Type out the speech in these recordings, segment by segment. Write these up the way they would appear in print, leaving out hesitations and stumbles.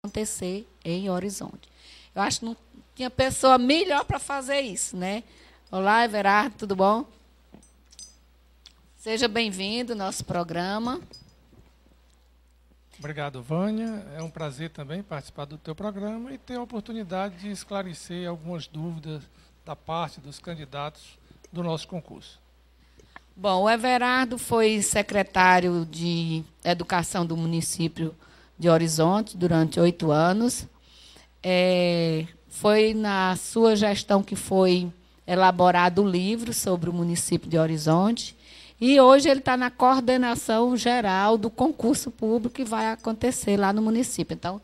acontecer em Horizonte. Eu acho que não tinha pessoa melhor para fazer isso, né? Olá, Everardo, tudo bom? Seja bem-vindo ao nosso programa. Obrigado, Vânia. É um prazer também participar do teu programa e ter a oportunidade de esclarecer algumas dúvidas da parte dos candidatos do nosso concurso. Bom, o Everardo foi secretário de Educação do município de Horizonte durante 8 anos. Foi na sua gestão que foi elaborado o livro sobre o município de Horizonte. E hoje ele está na coordenação geral do concurso público que vai acontecer lá no município. Então,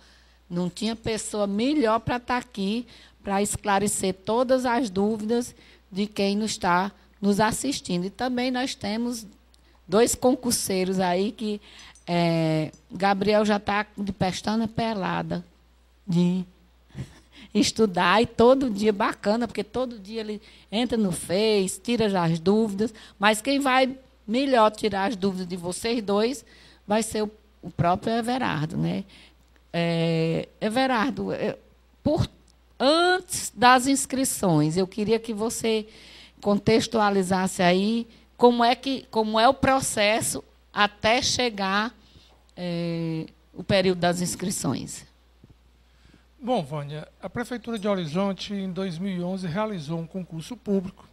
não tinha pessoa melhor para estar aqui para esclarecer todas as dúvidas de quem está nos assistindo. E também nós temos 2 concurseiros aí que Gabriel já está de pestana pelada de estudar, e todo dia bacana, porque todo dia ele entra no Face, tira já as dúvidas, mas quem vai melhor tirar as dúvidas de vocês dois vai ser o próprio Everardo, né? Everardo, antes das inscrições, eu queria que você contextualizasse aí como é o processo até chegar o período das inscrições. Bom, Vânia, a Prefeitura de Horizonte, em 2011, realizou um concurso público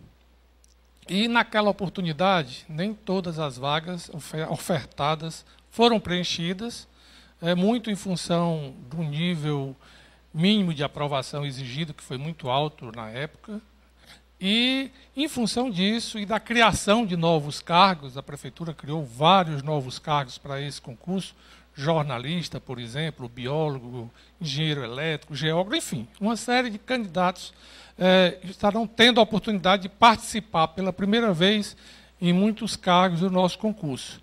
e, naquela oportunidade, nem todas as vagas ofertadas foram preenchidas, muito em função do nível mínimo de aprovação exigido, que foi muito alto na época, e, em função disso e da criação de novos cargos, a Prefeitura criou vários novos cargos para esse concurso, jornalista, por exemplo, biólogo, engenheiro elétrico, geógrafo, enfim, uma série de candidatos estarão tendo a oportunidade de participar pela primeira vez em muitos cargos do nosso concurso.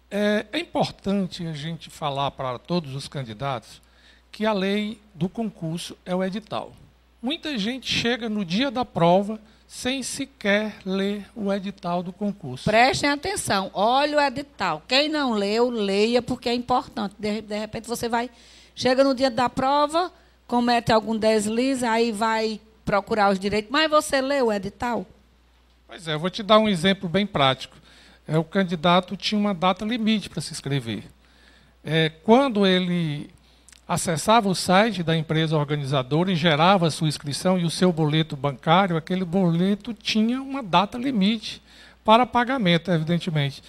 É importante a gente falar para todos os candidatos que a lei do concurso é o edital. Muita gente chega no dia da prova sem sequer ler o edital do concurso. Prestem atenção, olha o edital. Quem não leu, leia, porque é importante. De repente você chega no dia da prova, comete algum deslize, aí vai procurar os direitos. Mas você leu o edital? Pois é, eu vou te dar um exemplo bem prático. O candidato tinha uma data limite para se inscrever. Quando ele acessava o site da empresa organizadora e gerava a sua inscrição e o seu boleto bancário, aquele boleto tinha uma data limite para pagamento, evidentemente.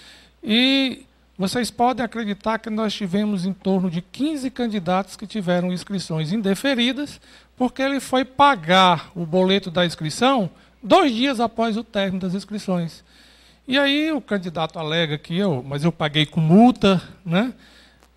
E vocês podem acreditar que nós tivemos em torno de 15 candidatos que tiveram inscrições indeferidas, porque ele foi pagar o boleto da inscrição 2 dias após o término das inscrições. E aí o candidato alega que mas eu paguei com multa, né?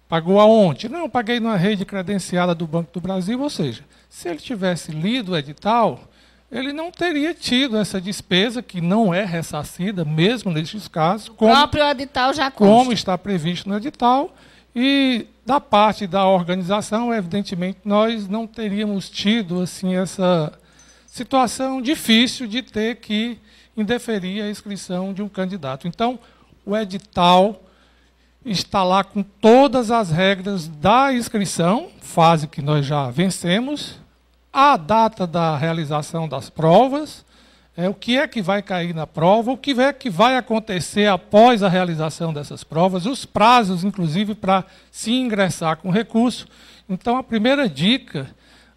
Pagou aonde? Não, paguei numa rede credenciada do Banco do Brasil, ou seja, se ele tivesse lido o edital, ele não teria tido essa despesa, que não é ressarcida, mesmo nesses casos, o próprio edital já consta. Como está previsto no edital, e da parte da organização, evidentemente, nós não teríamos tido assim, essa situação difícil de ter que indeferir a inscrição de um candidato. Então, o edital está lá com todas as regras da inscrição, fase que nós já vencemos, a data da realização das provas, o que é que vai cair na prova, o que é que vai acontecer após a realização dessas provas, os prazos, inclusive, para se ingressar com recurso. Então, a primeira dica,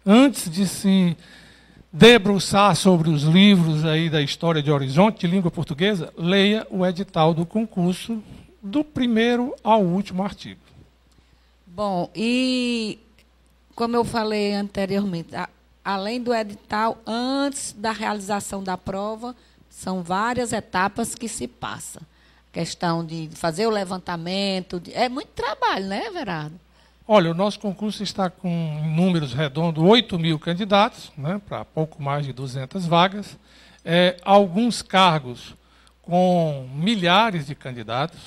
antes de se debruçar sobre os livros aí da história de Horizonte, de língua portuguesa, leia o edital do concurso, do primeiro ao último artigo. Bom, e como eu falei anteriormente, além do edital, antes da realização da prova, são várias etapas que se passa. Questão de fazer o levantamento, é muito trabalho, né, Everardo? Olha, o nosso concurso está com números redondos, 8.000 candidatos, né, para pouco mais de 200 vagas, alguns cargos com milhares de candidatos.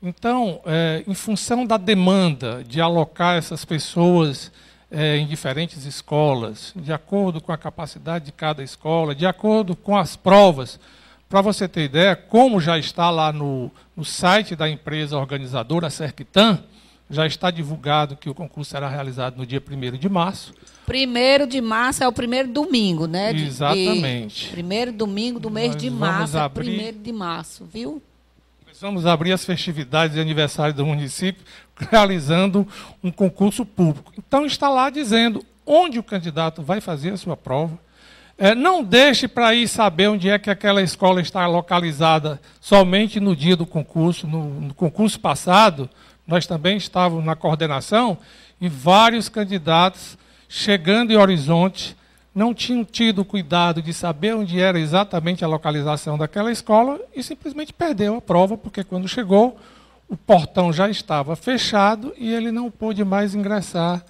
Então, em função da demanda de alocar essas pessoas em diferentes escolas, de acordo com a capacidade de cada escola, de acordo com as provas, para você ter ideia, como já está lá no site da empresa organizadora, a Serquitan, Já está divulgado que o concurso será realizado no dia 1º de março. 1º de março é o primeiro domingo, né? Exatamente. Primeiro domingo do mês de março, é 1º de março, viu? Nós vamos abrir as festividades de aniversário do município realizando um concurso público. Então está lá dizendo onde o candidato vai fazer a sua prova. Não deixe para ir saber onde é que aquela escola está localizada somente no dia do concurso. No concurso passado, nós também estávamos na coordenação e vários candidatos chegando em Horizonte não tinham tido cuidado de saber onde era exatamente a localização daquela escola e simplesmente perdeu a prova, porque quando chegou, o portão já estava fechado e ele não pôde mais ingressar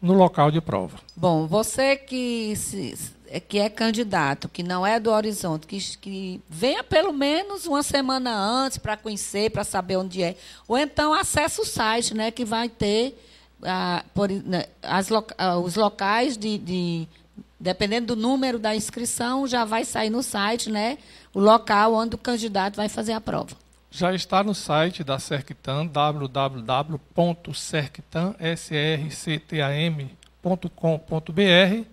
no local de prova. Bom, você que é candidato, que não é do Horizonte, que venha pelo menos uma semana antes para conhecer, para saber onde é. Ou então acesse o site, né, que vai ter os locais dependendo do número da inscrição, já vai sair no site, né, o local onde o candidato vai fazer a prova. Já está no site da Serctam, www.serctam.com.br,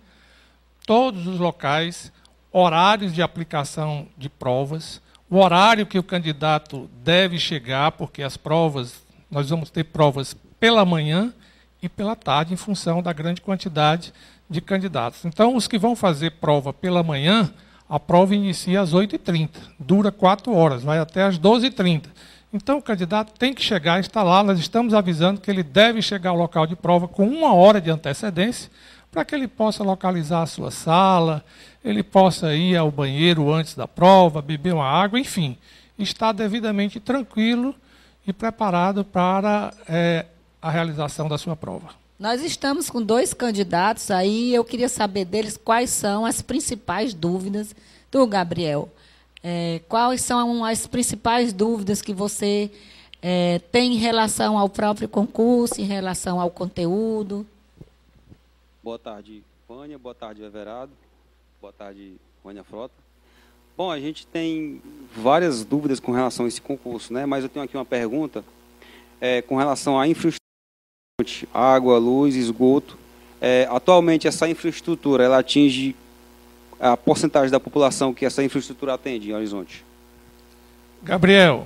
todos os locais, horários de aplicação de provas, o horário que o candidato deve chegar, porque as provas, nós vamos ter provas pela manhã e pela tarde, em função da grande quantidade de candidatos. Então, os que vão fazer prova pela manhã, a prova inicia às 8h30, dura 4 horas, vai até às 12h30. Então, o candidato tem que chegar, está lá, nós estamos avisando que ele deve chegar ao local de prova com 1 hora de antecedência, para que ele possa localizar a sua sala, ele possa ir ao banheiro antes da prova, beber uma água, enfim, estar devidamente tranquilo e preparado para a realização da sua prova. Nós estamos com 2 candidatos aí, eu queria saber deles quais são as principais dúvidas do Gabriel. Quais são as principais dúvidas que você tem em relação ao próprio concurso, em relação ao conteúdo? Boa tarde, Vânia. Boa tarde, Everardo. Boa tarde, Vânia Frota. Bom, a gente tem várias dúvidas com relação a esse concurso, né? Mas eu tenho aqui uma pergunta com relação à infraestrutura. Água, luz, esgoto. Atualmente, essa infraestrutura, ela atinge a porcentagem da população que essa infraestrutura atende em Horizonte? Gabriel,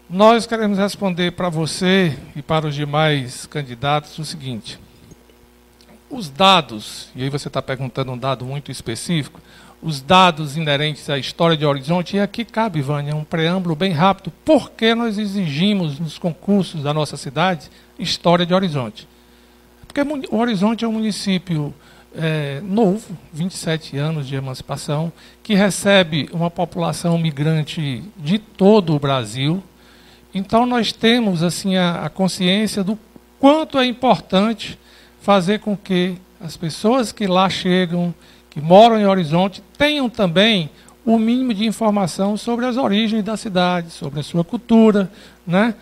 nós queremos responder para você e para os demais candidatos o seguinte. Os dados, e aí você está perguntando um dado muito específico, os dados inerentes à história de Horizonte, e aqui cabe, Vânia, um preâmbulo bem rápido. Por que nós exigimos nos concursos da nossa cidade história de Horizonte? Porque o Horizonte é um município novo, 27 anos de emancipação, que recebe uma população migrante de todo o Brasil. Então nós temos assim a consciência do quanto é importante fazer com que as pessoas que lá chegam, que moram em Horizonte, tenham também o mínimo de informação sobre as origens da cidade, sobre a sua cultura, né?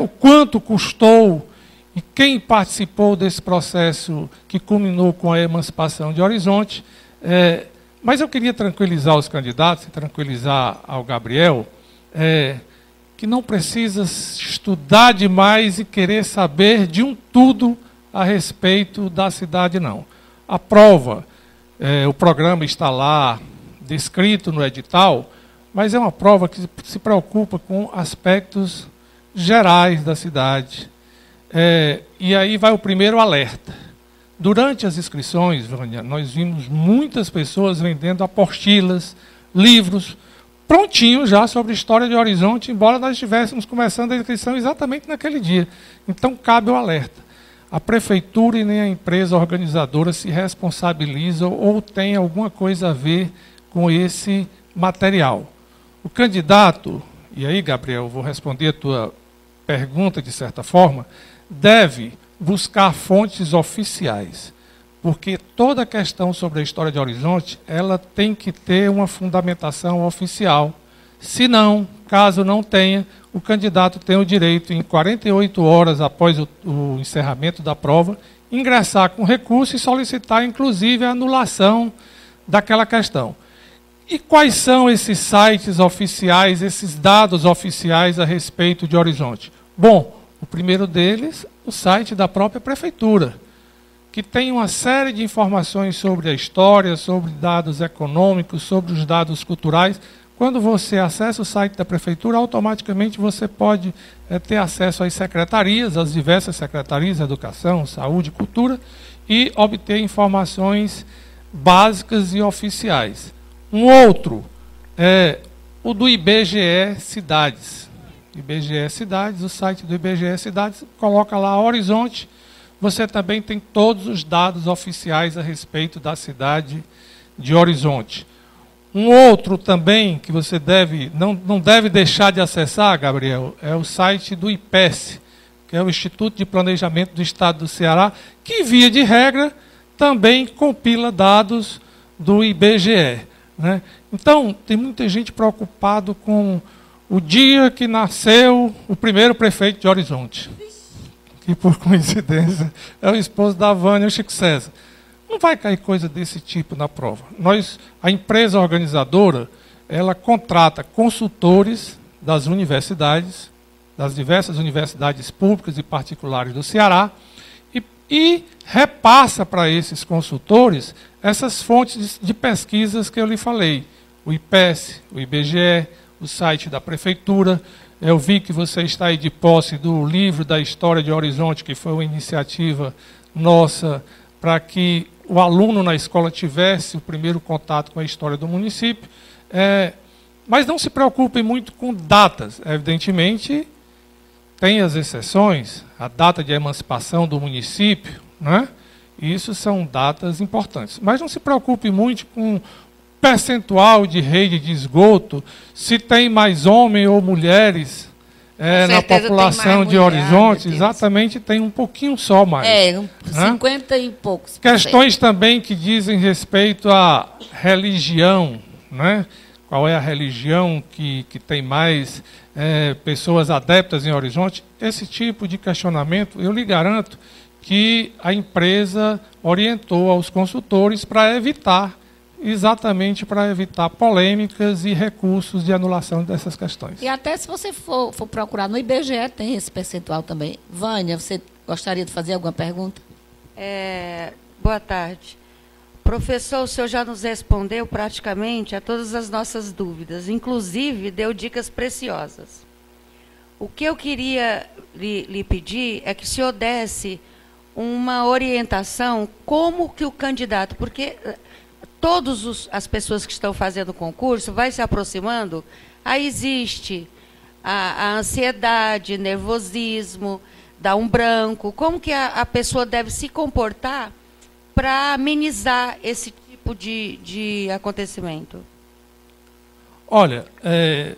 O quanto custou e quem participou desse processo que culminou com a emancipação de Horizonte. Mas eu queria tranquilizar os candidatos, e tranquilizar ao Gabriel, que não precisa estudar demais e querer saber de um tudo a respeito da cidade, não. A prova, o programa está lá, descrito no edital, mas é uma prova que se preocupa com aspectos gerais da cidade. E aí vai o primeiro alerta. Durante as inscrições, Vânia, nós vimos muitas pessoas vendendo apostilas, livros, prontinhos já sobre a história de Horizonte, embora nós estivéssemos começando a inscrição exatamente naquele dia. Então, cabe o alerta. A prefeitura e nem a empresa organizadora se responsabilizam ou tem alguma coisa a ver com esse material. O candidato, e aí, Gabriel, vou responder a tua pergunta de certa forma, deve buscar fontes oficiais, porque toda questão sobre a história de Horizonte, ela tem que ter uma fundamentação oficial. Se não, caso não tenha, o candidato tem o direito, em 48 horas após o encerramento da prova, ingressar com recurso e solicitar, inclusive, a anulação daquela questão. E quais são esses sites oficiais, esses dados oficiais a respeito de Horizonte? Bom, o primeiro deles, o site da própria prefeitura, que tem uma série de informações sobre a história, sobre dados econômicos, sobre os dados culturais. Quando você acessa o site da prefeitura, automaticamente você pode ter acesso às secretarias, às diversas secretarias, Educação, Saúde, Cultura, e obter informações básicas e oficiais. Um outro é o do IBGE Cidades. IBGE Cidades, o site do IBGE Cidades, coloca lá Horizonte. Você também tem todos os dados oficiais a respeito da cidade de Horizonte. Um outro também que você não deve deixar de acessar, Gabriel, é o site do IPES, que é o Instituto de Planejamento do Estado do Ceará, que, via de regra, também compila dados do IBGE. Né? Então, tem muita gente preocupada com o dia que nasceu o primeiro prefeito de Horizonte, que, por coincidência, é o esposo da Vânia, o Chico César. Não vai cair coisa desse tipo na prova. A empresa organizadora, ela contrata consultores das universidades, das diversas universidades públicas e particulares do Ceará, e repassa para esses consultores essas fontes de pesquisas que eu lhe falei. O IPES, o IBGE, o site da prefeitura. Eu vi que você está aí de posse do livro da História de Horizonte, que foi uma iniciativa nossa para que o aluno na escola tivesse o primeiro contato com a história do município. Mas não se preocupem muito com datas. Evidentemente, tem as exceções, a data de emancipação do município, né? Isso são datas importantes. Mas não se preocupe muito com percentual de rede de esgoto, se tem mais homens ou mulheres na população de Horizonte, exatamente, tem um pouquinho só mais. 50 e poucos. Questões também que dizem respeito à religião, né? Qual é a religião que tem mais pessoas adeptas em Horizonte? Esse tipo de questionamento, eu lhe garanto que a empresa orientou aos consultores para evitar, exatamente para evitar polêmicas e recursos de anulação dessas questões. E até se você for procurar no IBGE, tem esse percentual também. Vânia, você gostaria de fazer alguma pergunta? Boa tarde. Professor, o senhor já nos respondeu praticamente a todas as nossas dúvidas, inclusive deu dicas preciosas. O que eu queria lhe pedir é que o senhor desse uma orientação como que o candidato, porque todas as pessoas que estão fazendo o concurso vai se aproximando, aí existe a ansiedade, nervosismo, dá um branco, como que a pessoa deve se comportar para amenizar esse tipo de acontecimento? Olha,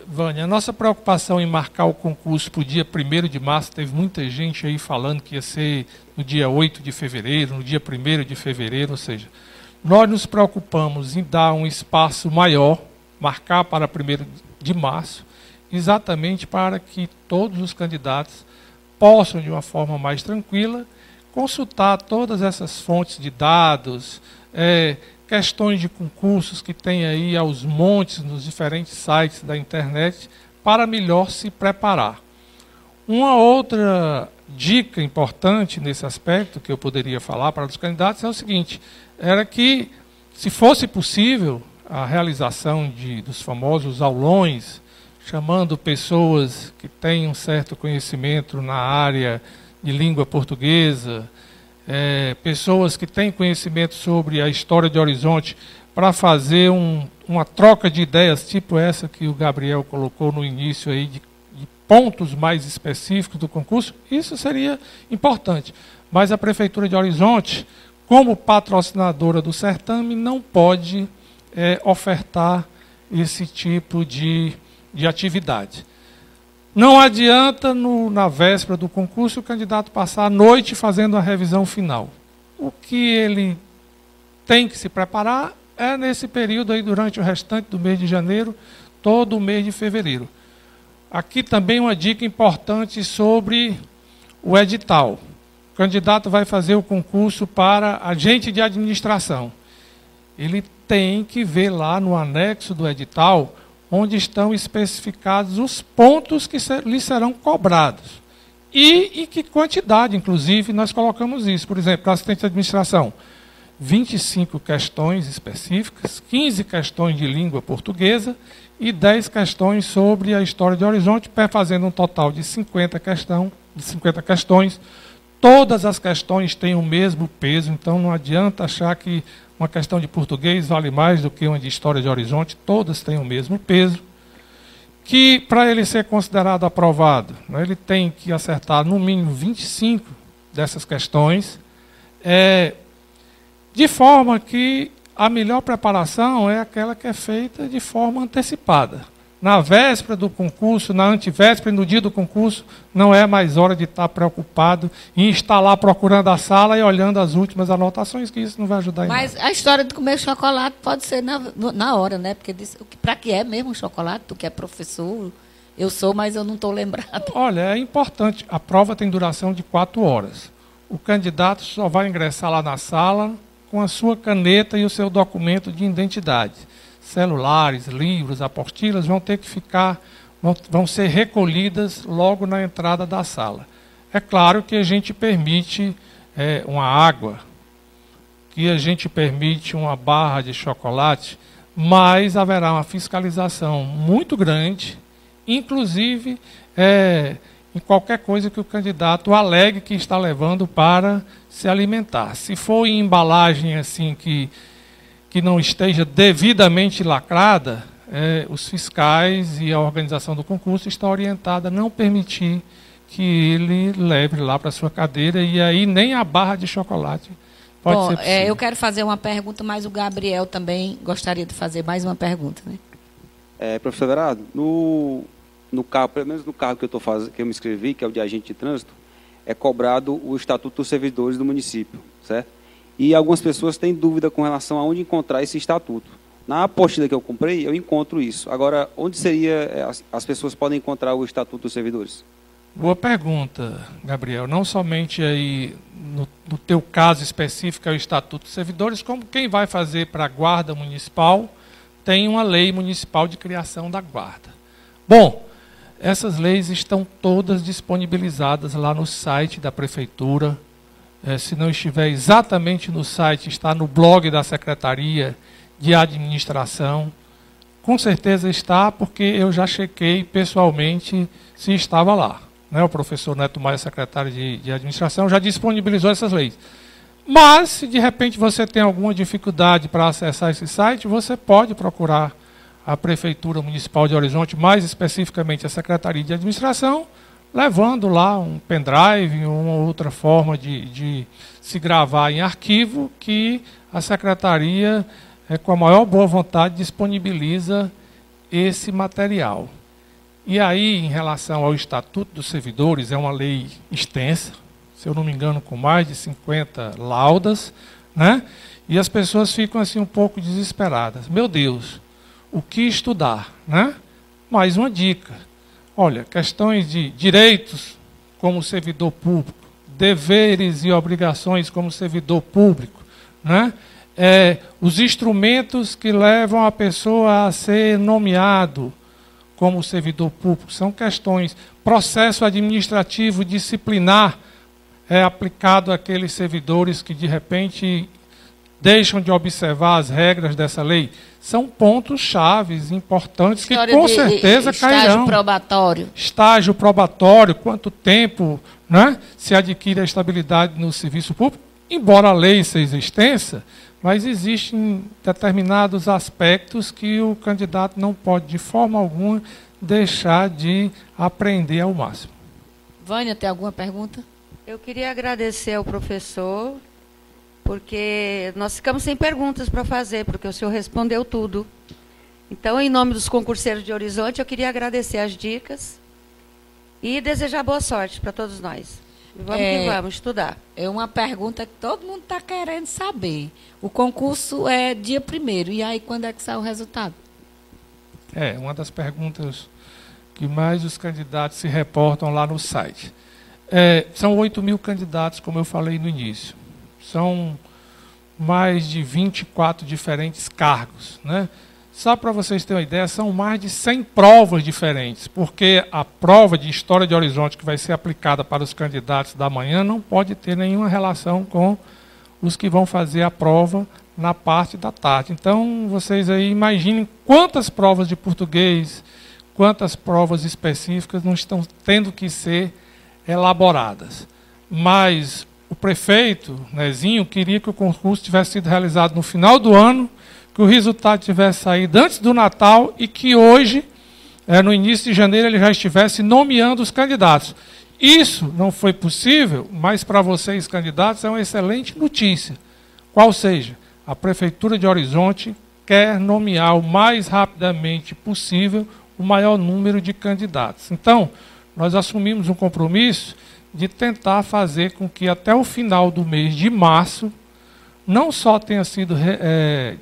Vânia, a nossa preocupação em marcar o concurso para o dia 1º de março, teve muita gente aí falando que ia ser no dia 8 de fevereiro, no dia 1º de fevereiro, ou seja, nós nos preocupamos em dar um espaço maior, marcar para 1º de março, exatamente para que todos os candidatos possam, de uma forma mais tranquila, consultar todas essas fontes de dados, questões de concursos que tem aí aos montes nos diferentes sites da internet, para melhor se preparar. Uma outra dica importante nesse aspecto que eu poderia falar para os candidatos é o seguinte, era que, se fosse possível, a realização dos famosos aulões, chamando pessoas que têm um certo conhecimento na área de língua portuguesa, pessoas que têm conhecimento sobre a história de Horizonte, para fazer uma troca de ideias, tipo essa que o Gabriel colocou no início aí, de pontos mais específicos do concurso, isso seria importante. Mas a Prefeitura de Horizonte, como patrocinadora do certame, não pode ofertar esse tipo de atividade. Não adianta, na véspera do concurso, o candidato passar a noite fazendo a revisão final. O que ele tem que se preparar é nesse período aí, durante o restante do mês de janeiro, todo o mês de fevereiro. Aqui também uma dica importante sobre o edital. O candidato vai fazer o concurso para agente de administração. Ele tem que ver lá no anexo do edital onde estão especificados os pontos que lhe serão cobrados. E que quantidade, inclusive, nós colocamos isso. Por exemplo, para assistente de administração, 25 questões específicas, 15 questões de língua portuguesa e 10 questões sobre a história de Horizonte, fazendo um total de 50 questões. Todas as questões têm o mesmo peso, então não adianta achar que uma questão de português vale mais do que uma de história de Horizonte, todas têm o mesmo peso. Que, para ele ser considerado aprovado, né, ele tem que acertar no mínimo 25 dessas questões, de forma que a melhor preparação é aquela que é feita de forma antecipada. Na véspera do concurso, na antivéspera e no dia do concurso, não é mais hora de estar preocupado em estar lá procurando a sala e olhando as últimas anotações, que isso não vai ajudar em nada. Mas a história de comer chocolate pode ser na hora, né? Porque para que é mesmo chocolate? Tu que é professor, eu sou, mas eu não estou lembrada. Olha, é importante. A prova tem duração de 4 horas. O candidato só vai ingressar lá na sala com a sua caneta e o seu documento de identidade. Celulares, livros, apostilas vão ser recolhidas logo na entrada da sala. É claro que a gente permite uma água, que a gente permite uma barra de chocolate, mas haverá uma fiscalização muito grande, inclusive em qualquer coisa que o candidato alegue que está levando para se alimentar. Se for em embalagem assim que não esteja devidamente lacrada, os fiscais e a organização do concurso está orientada a não permitir que ele leve lá para a sua cadeira, e aí nem a barra de chocolate pode ser possível. Eu quero fazer uma pergunta, mas o Gabriel também gostaria de fazer mais uma pergunta. Né? Professor Everardo, no carro, pelo menos no carro que eu me inscrevi, que é o de agente de trânsito, é cobrado o Estatuto dos Servidores do município, certo? E algumas pessoas têm dúvida com relação a onde encontrar esse estatuto. Na apostila que eu comprei, eu encontro isso. Agora, onde seria as pessoas podem encontrar o Estatuto dos Servidores? Boa pergunta, Gabriel. Não somente aí no teu caso específico é o Estatuto dos Servidores, como quem vai fazer para a Guarda Municipal tem uma lei municipal de criação da Guarda. Bom, essas leis estão todas disponibilizadas lá no site da Prefeitura. Se não estiver exatamente no site, está no blog da Secretaria de Administração. Com certeza está, porque eu já chequei pessoalmente se estava lá. O professor Neto Maia, secretário de Administração, já disponibilizou essas leis. Mas, se de repente você tem alguma dificuldade para acessar esse site, você pode procurar a Prefeitura Municipal de Horizonte, mais especificamente a Secretaria de Administração, levando lá um pendrive, uma outra forma de se gravar em arquivo, que a Secretaria, com a maior boa vontade, disponibiliza esse material. E aí, em relação ao Estatuto dos Servidores, é uma lei extensa, se eu não me engano, com mais de 50 laudas, né? E as pessoas ficam assim um pouco desesperadas. Meu Deus, o que estudar, né? Mais uma dica. Olha, questões de direitos como servidor público, deveres e obrigações como servidor público, né? Os instrumentos que levam a pessoa a ser nomeado como servidor público, são questões. Processo administrativo disciplinar é aplicado àqueles servidores que, de repente, deixam de observar as regras dessa lei. São pontos chaves importantes que, com certeza, cairão. Estágio probatório. Estágio probatório, quanto tempo, né, se adquire a estabilidade no serviço público. Embora a lei seja extensa, mas existem determinados aspectos que o candidato não pode, de forma alguma, deixar de aprender ao máximo. Vânia, tem alguma pergunta? Eu queria agradecer ao professor, porque nós ficamos sem perguntas para fazer, porque o senhor respondeu tudo. Então, em nome dos concurseiros de Horizonte, eu queria agradecer as dicas e desejar boa sorte para todos nós. Vamos que vamos estudar. É uma pergunta que todo mundo está querendo saber. O concurso é dia 1º, e aí quando é que sai o resultado? Uma das perguntas que mais os candidatos se reportam lá no site. São 8.000 candidatos, como eu falei no início. São mais de 24 diferentes cargos, né? Só para vocês terem uma ideia, são mais de 100 provas diferentes, porque a prova de História de Horizonte que vai ser aplicada para os candidatos da manhã não pode ter nenhuma relação com os que vão fazer a prova na parte da tarde. Então, vocês aí imaginem quantas provas de português, quantas provas específicas não estão tendo que ser elaboradas. Mas o prefeito, Nezinho, queria que o concurso tivesse sido realizado no final do ano, que o resultado tivesse saído antes do Natal e que hoje, no início de janeiro, ele já estivesse nomeando os candidatos. Isso não foi possível, mas para vocês, candidatos, é uma excelente notícia. Qual seja, a Prefeitura de Horizonte quer nomear o mais rapidamente possível o maior número de candidatos. Então, nós assumimos um compromisso de tentar fazer com que até o final do mês de março não só tenha sido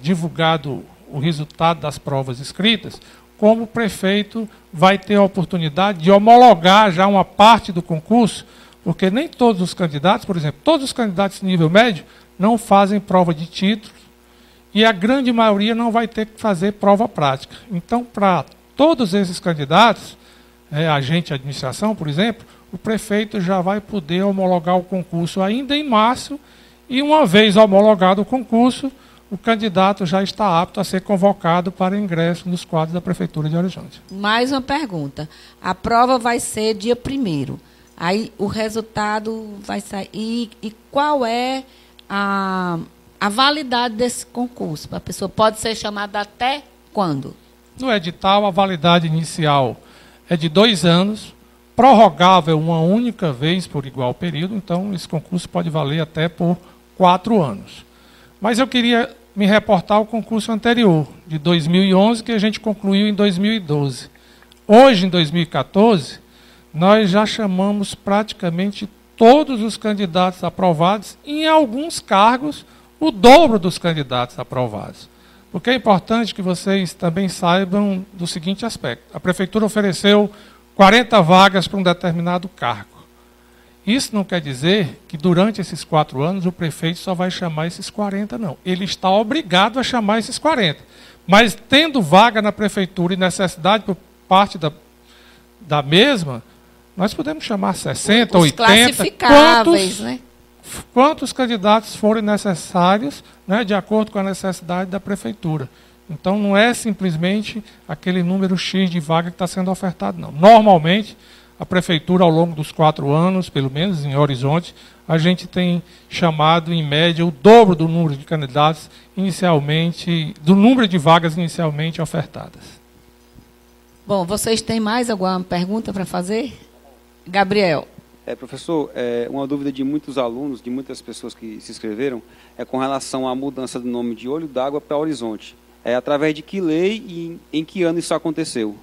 divulgado o resultado das provas escritas, como o prefeito vai ter a oportunidade de homologar já uma parte do concurso, porque nem todos os candidatos, por exemplo, todos os candidatos de nível médio não fazem prova de título e a grande maioria não vai ter que fazer prova prática. Então, para todos esses candidatos, agente de administração, por exemplo, o prefeito já vai poder homologar o concurso ainda em março. E uma vez homologado o concurso, o candidato já está apto a ser convocado para ingresso nos quadros da Prefeitura de Horizonte. Mais uma pergunta. A prova vai ser dia 1º. Aí o resultado vai sair. E qual é a validade desse concurso? A pessoa pode ser chamada até quando? No edital, a validade inicial é de 2 anos, prorrogável uma única vez por igual período, então esse concurso pode valer até por 4 anos. Mas eu queria me reportar ao concurso anterior, de 2011, que a gente concluiu em 2012. Hoje, em 2014, nós já chamamos praticamente todos os candidatos aprovados, e em alguns cargos, o dobro dos candidatos aprovados. Porque é importante que vocês também saibam do seguinte aspecto. A Prefeitura ofereceu 40 vagas para um determinado cargo. Isso não quer dizer que durante esses 4 anos o prefeito só vai chamar esses 40, não. Ele está obrigado a chamar esses 40. Mas tendo vaga na prefeitura e necessidade por parte da mesma, nós podemos chamar 60, os 80, classificáveis, quantos candidatos forem necessários, né, de acordo com a necessidade da prefeitura. Então não é simplesmente aquele número X de vaga que está sendo ofertado, não. Normalmente, a prefeitura, ao longo dos 4 anos, pelo menos em Horizonte, a gente tem chamado, em média, o dobro do número de candidatos inicialmente, do número de vagas inicialmente ofertadas. Bom, vocês têm mais alguma pergunta para fazer? Gabriel. Professor, uma dúvida de muitos alunos, de muitas pessoas que se inscreveram, é com relação à mudança do nome de Olho d'Água para Horizonte. Através de que lei e em que ano isso aconteceu?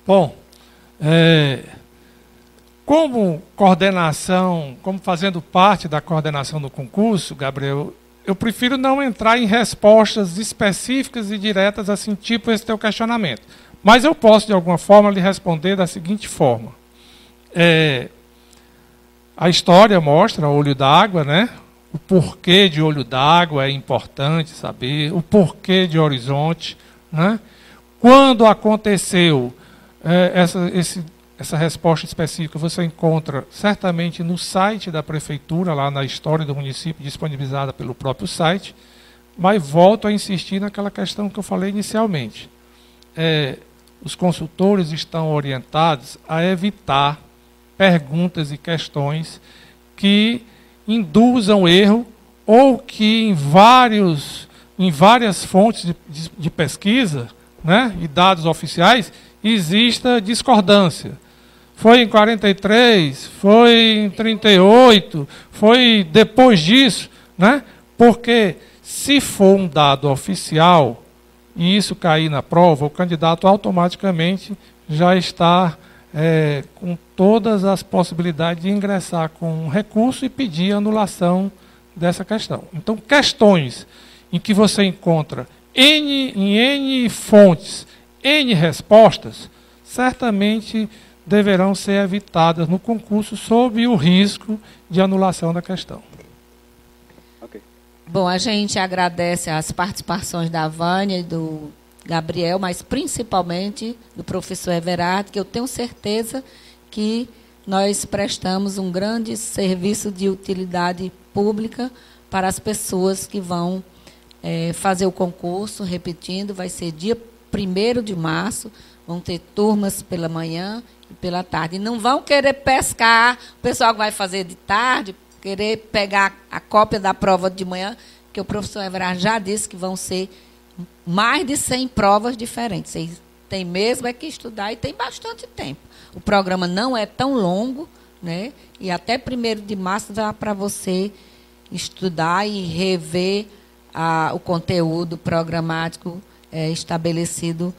Bom, como coordenação, como fazendo parte da coordenação do concurso, Gabriel, eu prefiro não entrar em respostas específicas e diretas, assim, tipo esse teu questionamento. Mas eu posso, de alguma forma, lhe responder da seguinte forma. A história mostra Olho d'Água, né? O porquê de Olho d'Água é importante saber, o porquê de Horizonte, né? Quando aconteceu essa resposta específica, você encontra certamente no site da prefeitura, lá na história do município, disponibilizada pelo próprio site, mas volto a insistir naquela questão que eu falei inicialmente. Os consultores estão orientados a evitar perguntas e questões que induzam erro ou que em várias fontes de pesquisa, né, e dados oficiais, exista discordância. Foi em 43, foi em 38, foi depois disso, né? Porque se for um dado oficial e isso cair na prova, o candidato automaticamente já está com todas as possibilidades de ingressar com um recurso e pedir anulação dessa questão. Então, questões em que você encontra em N fontes, N respostas, certamente deverão ser evitadas no concurso sob o risco de anulação da questão. Ok. Bom, a gente agradece as participações da Vânia e do Gabriel, mas principalmente do professor Everardo, que eu tenho certeza que nós prestamos um grande serviço de utilidade pública para as pessoas que vão fazer o concurso. Repetindo, vai ser dia 1º de março, vão ter turmas pela manhã e pela tarde. E não vão querer pescar, o pessoal que vai fazer de tarde, querer pegar a cópia da prova de manhã, porque o professor Everardo já disse que vão ser mais de 100 provas diferentes. Vocês têm mesmo que estudar e tem bastante tempo. O programa não é tão longo, né? E até 1º de março dá para você estudar e rever o conteúdo programático estabelecido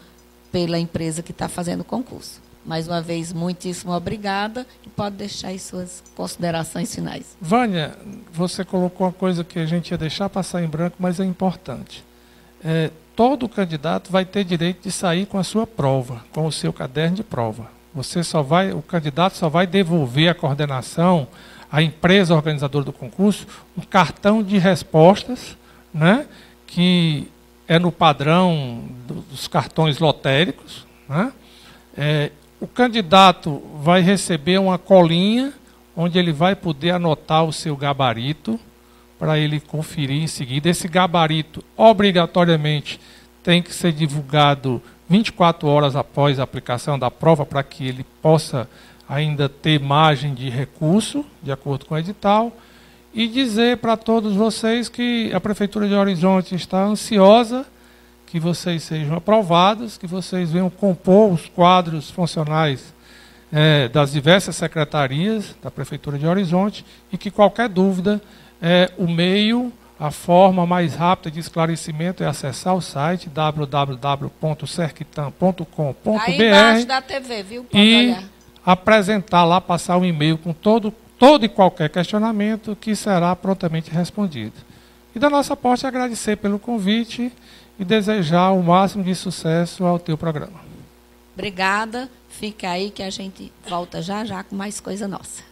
pela empresa que está fazendo o concurso. Mais uma vez, muitíssimo obrigada e pode deixar aí suas considerações finais. Vânia, você colocou uma coisa que a gente ia deixar passar em branco, mas é importante. Todo candidato vai ter direito de sair com a sua prova, com o seu caderno de prova. O candidato só vai devolver à coordenação, à empresa organizadora do concurso, um cartão de respostas, né, que é no padrão dos cartões lotéricos, né? O candidato vai receber uma colinha onde ele vai poder anotar o seu gabarito para ele conferir em seguida. Esse gabarito, obrigatoriamente, tem que ser divulgado 24 horas após a aplicação da prova para que ele possa ainda ter margem de recurso, de acordo com o edital. E dizer para todos vocês que a Prefeitura de Horizonte está ansiosa que vocês sejam aprovados, que vocês venham compor os quadros funcionais das diversas secretarias da Prefeitura de Horizonte e que qualquer dúvida, o meio, a forma mais rápida de esclarecimento é acessar o site www.serquitan.com.br. Aí embaixo da TV, viu? Pode olhar. Apresentar lá, passar um e-mail com todo e qualquer questionamento que será prontamente respondido. E da nossa parte, agradecer pelo convite e desejar o máximo de sucesso ao teu programa. Obrigada. Fica aí que a gente volta já com mais coisa nossa.